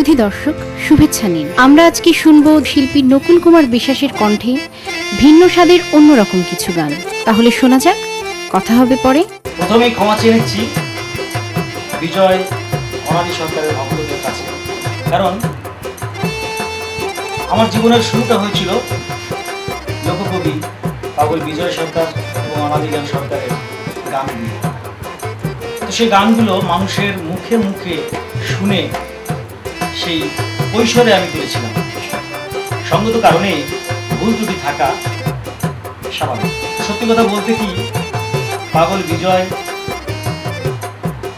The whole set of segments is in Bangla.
সুধী দর্শক, শুভেচ্ছা নিন। আমরা আজকে শুনবো শিল্পী নকুল কুমার বিশ্বাসের কণ্ঠে ভিন্ন স্বাদের অন্যরকম কিছু গান। তাহলে শোনা যাক, কথা হবে পরে। প্রথমেই ক্ষমা চেয়ে নিচ্ছি বিজয় অনাদি সরকারের ভক্তদের কাছে, কারণ আমার জীবনের শুরুটা হয়েছিল লোককবি পাগল বিজয় সরকার এবং অনাদি জ্ঞান সরকারের গান দিয়ে। তো সেই গানগুলো মানুষের মুখে মুখে শুনে সেই কৈশোরে আমি তুলেছিলাম। সঙ্গত কারণে ভুল ত্রুটি থাকা স্বাভাবিক। সত্যি কথা বলতে কি, পাগল বিজয়,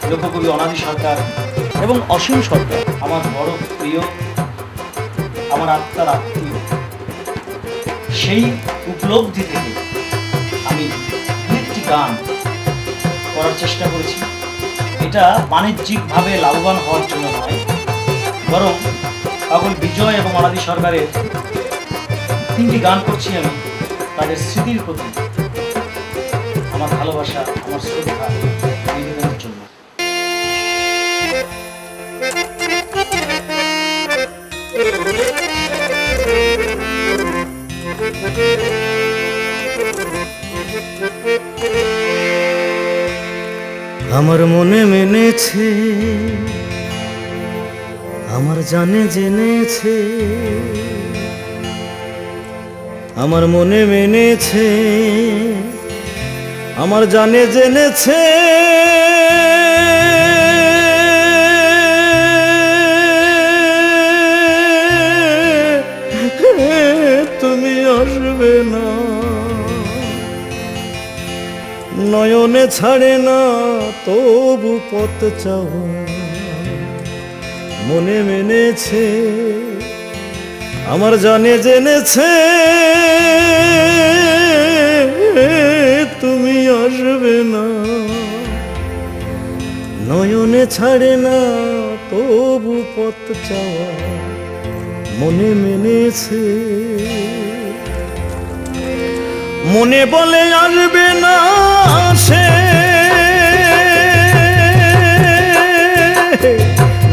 লোককবি অনাদি সরকার এবং অসীম সরকার আমার বড় প্রিয়, আমার আত্মার আত্মীয়। সেই উপলব্ধি থেকে আমি একটি গান করার চেষ্টা করেছি। এটা বাণিজ্যিকভাবে লাভবান হওয়ার জন্য নয়, বরং পাগল বিজয় এবং অনাদি সরকারের 3টি গান করছি আমি তাদের স্মৃতির প্রতি আমার ভালোবাসা, আমার শ্রদ্ধা নিবেদনের জন্য। আমার মনে মেনেছে, আমার জানে জেনেছে, আমার মনে মেনেছে, আমার জানে জেনেছে, তুমি আসবে না, নয়নে ছাড়ে না তবু পথ চাও, মনে মেনেছে, আমার জানে জেনেছে, তুমি আসবে না, নয়নে ছাড়ে না তবু পথ চাওয়া, মনে মেনেছে। মনে বলে আসবে না সে,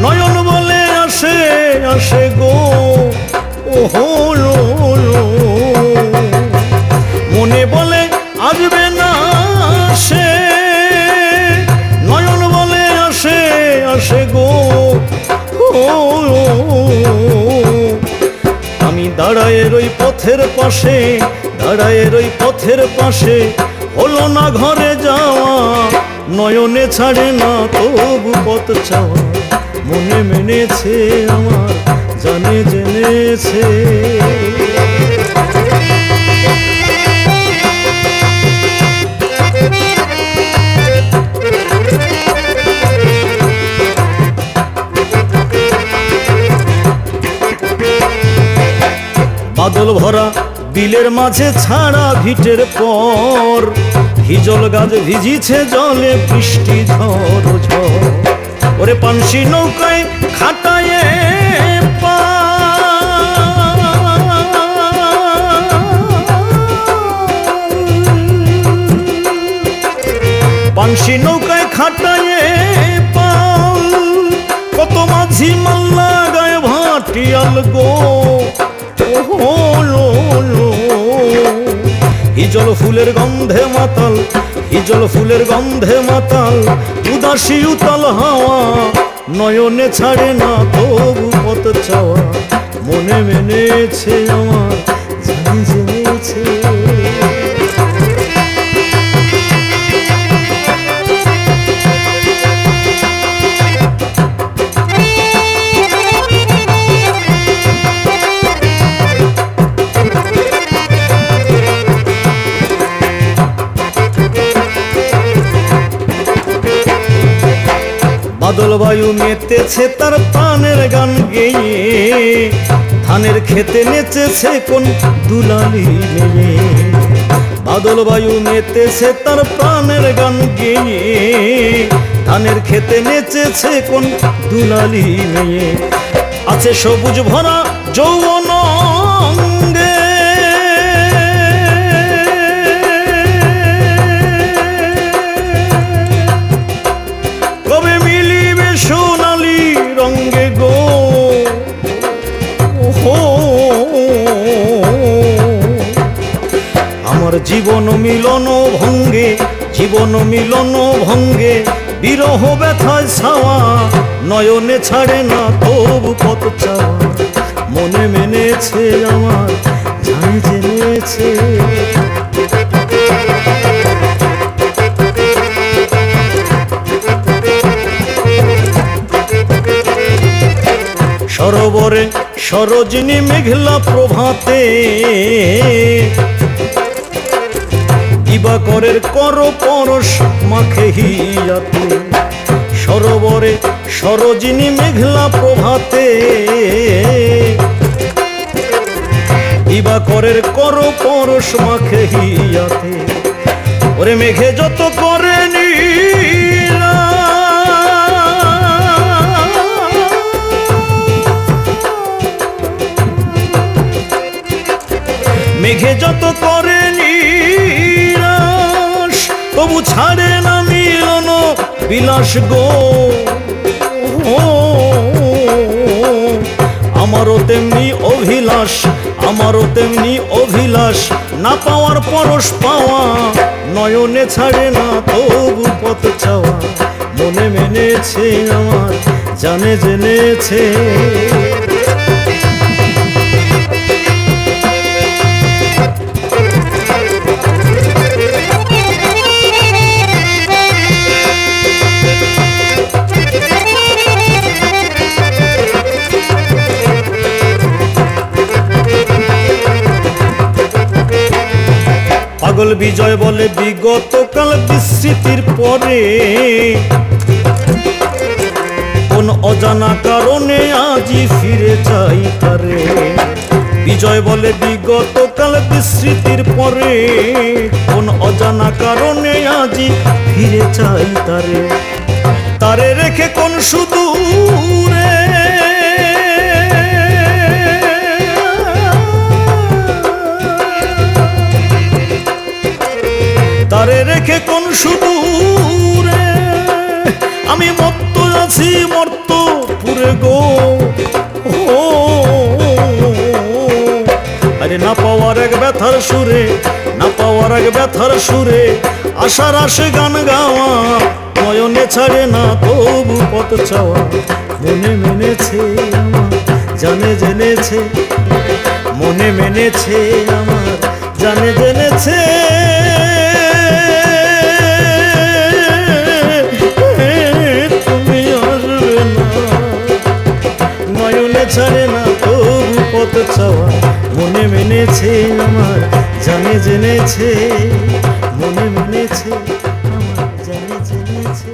নয়ন বলে আসে আসে গো, ওহো মনে বলে আসবে না সে, নয়ন বলে আসে আসে গো, আমি দাঁড়ায় ওই পথের পাশে, দাঁড়ায় ওই পথের পাশে, হলো না ঘরে যাওয়া, নয়নে ছাড়ে না তবু পথ চাওয়া, মনে মেনেছে, আমার জানে জেনেছে। বাদল ভরা বিলের মাঝে ছাড়া ভিটের পর, হিজল গাছ ভিজিছে জলে, বৃষ্টি ঝড় ঝড়, ওরে পানসি নৌকায় খাটায়ে পানসি নৌকায় খাটায়ে পাল, কত মাঝি মাল্লা গায়ে ভাটিয়াল গো, হিজল ফুলের গন্ধে মাতাল, হিজল ফুলের গন্ধে মাতাল, উদাসী উতাল হাওয়া, নয়নে ছাড়ে না তবু পথ চাওয়া, মনে মেনেছে, আমার জানে জেনেছে। বাদল বায়ু মেতেছে তার প্রাণের গান গেয়ে, ধানের খেতে নেচেছে কোন দুলালি মেয়ে, বাদল বায়ু মেতেছে তার প্রাণের গান গেয়ে, ধানের খেতে নেচেছে কোন দুলালি মেয়ে, আছে সবুজ ভরা যৌবন অঙ্গে, কবে মিলিবে সোনালি রঙ্গে গো, মিলন ভঙ্গে, জীবন মিলন ভঙ্গে, বিরহ ব্যথায় ছাওয়া, নয়নে ছাড়ে না তবু পথ চাওয়া। মনে মেনেছে আমার, জানে জেনেছে। সরোবরে সরোজিনী মেঘলা প্রভাতে, দিবাকরের কর পরশ মাখে হিয়াতে। সরোবরে সরোজিনী মেঘলা প্রভাতে, দিবাকরের কর পরশ মাখে হিয়াতে। ওরে মেঘে যত করে নীলা, মেঘে যত করে নিরাশ, তবু ছাড়ে না মিলন বিলাস গো। আমারও তেমনি অভিলাষ, আমারও তেমনি অভিলাষ, না পাওয়ার পরশ পাওয়া, নয়নে ছাড়ে না তবু পথ চাওয়া। মনে মেনেছে আমার, জানে জেনেছে। পাগল বিজয় বলে বিগত কাল বিস্মৃতির পরে, কোন অজানা কারণে আজি ফিরে চাই তারে। বিজয় বলে বিগত কাল বিস্মৃতির পরে, কোন অজানা কারণে আজি ফিরে চাই তারে। তারে রেখে কোন সুদূরে, তারে রেখে কোন সুদূরে, আমি মত্ত আছি মর্ত পুরে গো। আরে না পাওয়ার এক ব্যথার সুরে, না পাওয়ার এক ব্যথার সুরে, আশার আসে গান গাওয়া, নয়নে ছাড়ে না তবু পথ চাওয়া। মনে মেনেছে আমার, জানে জেনেছে। মনে মেনেছে আমার, জানে জেনেছে। ছাড়ে না তবু পথ চাওয়া। মনে মেনেছে আমার, জানে জেনেছে। মনে মেনেছে আমার, জানে জেনেছে।